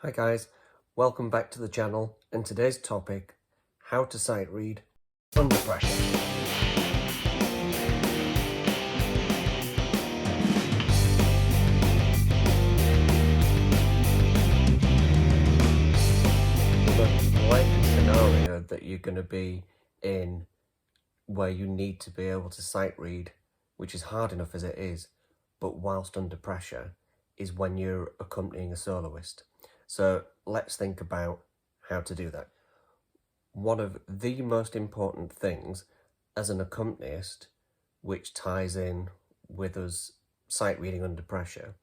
Hi guys, welcome back to the channel, and today's topic, how to sight read under pressure. The likely scenario that you're going to be in where you need to be able to sight read, which is hard enough as it is, but whilst under pressure, is when you're accompanying a soloist. So let's think about how to do that. One of the most important things as an accompanist, which ties in with us sight reading under pressure,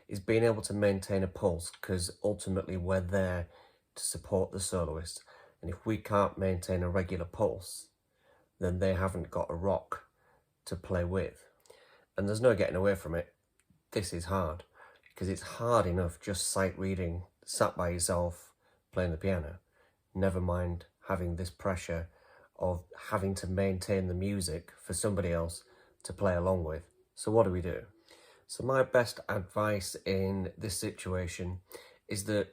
is being able to maintain a pulse, because ultimately we're there to support the soloist. And if we can't maintain a regular pulse, then they haven't got a rock to play with. And there's no getting away from it. This is hard, because it's hard enough just sight reading, sat by yourself, playing the piano. Never mind having this pressure of having to maintain the music for somebody else to play along with. So what do we do? So my best advice in this situation is that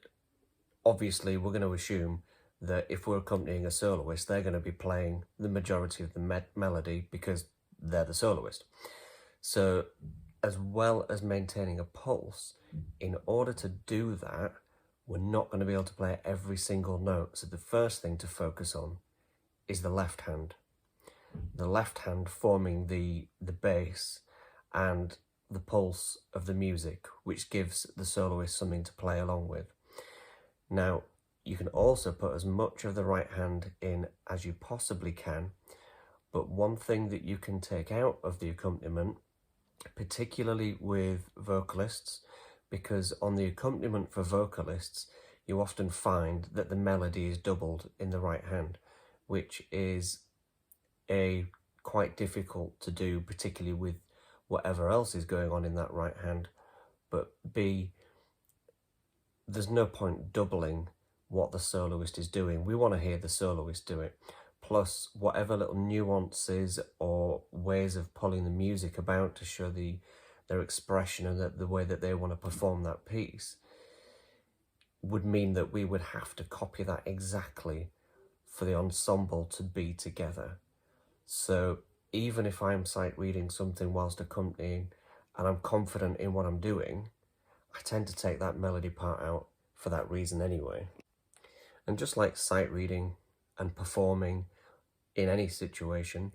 obviously we're going to assume that if we're accompanying a soloist, they're going to be playing the majority of the melody because they're the soloist. So as well as maintaining a pulse, in order to do that, we're not going to be able to play every single note. So the first thing to focus on is the left hand. The left hand forming the bass and the pulse of the music, which gives the soloist something to play along with. Now, you can also put as much of the right hand in as you possibly can, but one thing that you can take out of the accompaniment, particularly with vocalists, because on the accompaniment for vocalists, you often find that the melody is doubled in the right hand, which is quite difficult to do, particularly with whatever else is going on in that right hand. But B, there's no point doubling what the soloist is doing. We want to hear the soloist do it. Plus, whatever little nuances or ways of pulling the music about to show their expression and the way that they want to perform that piece would mean that we would have to copy that exactly for the ensemble to be together. So even if I'm sight reading something whilst accompanying and I'm confident in what I'm doing, I tend to take that melody part out for that reason anyway. And just like sight reading and performing in any situation,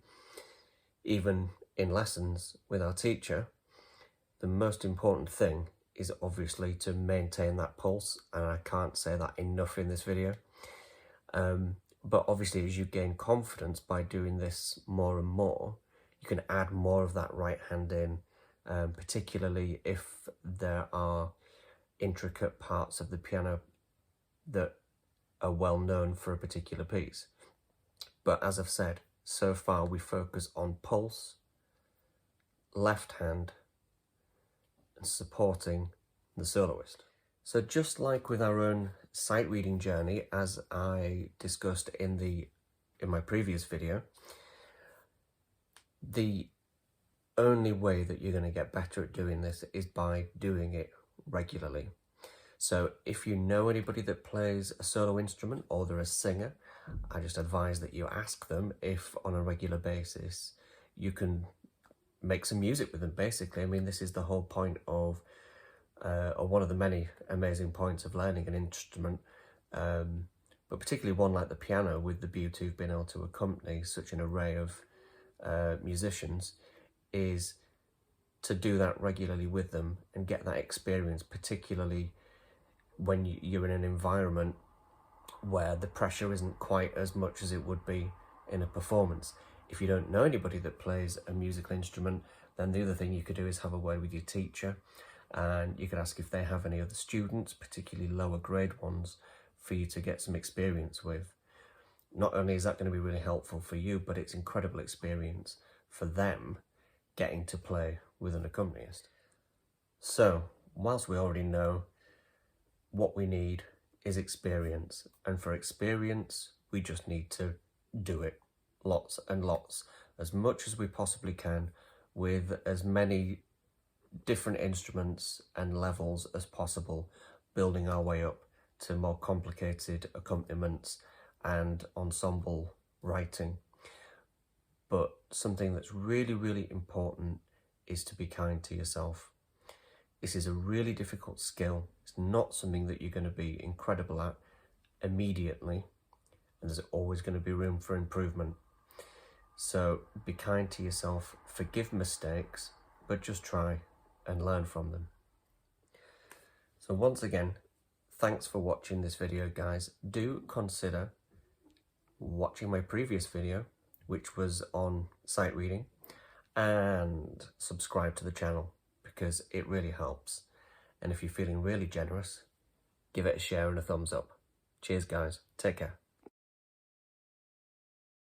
even in lessons with our teacher, the most important thing is obviously to maintain that pulse, and I can't say that enough in this video. But obviously as you gain confidence by doing this more and more, you can add more of that right hand in, particularly if there are intricate parts of the piano that are well known for a particular piece. But as I've said, so far we focus on pulse, left hand, and supporting the soloist. So just like with our own sight reading journey, as I discussed in my previous video, the only way that you're going to get better at doing this is by doing it regularly. So if you know anybody that plays a solo instrument or they're a singer, I just advise that you ask them if on a regular basis you can make some music with them, basically. I mean, this is the whole point of, or one of the many amazing points of learning an instrument, but particularly one like the piano, with the beauty of being able to accompany such an array of musicians, is to do that regularly with them and get that experience, particularly when you're in an environment where the pressure isn't quite as much as it would be in a performance. If you don't know anybody that plays a musical instrument, then the other thing you could do is have a word with your teacher, and you could ask if they have any other students, particularly lower grade ones, for you to get some experience with. Not only is that going to be really helpful for you, but it's incredible experience for them getting to play with an accompanist. So, whilst we already know what we need is experience, and for experience we just need to do it lots and lots, as much as we possibly can, with as many different instruments and levels as possible, building our way up to more complicated accompaniments and ensemble writing. But something that's really, really important is to be kind to yourself. This is a really difficult skill. It's not something that you're going to be incredible at immediately, and there's always going to be room for improvement. So be kind to yourself, forgive mistakes, but just try and learn from them. So once again, thanks for watching this video, guys. Do consider watching my previous video, which was on sight reading, and subscribe to the channel because it really helps. And if you're feeling really generous, give it a share and a thumbs up. Cheers, guys. Take care.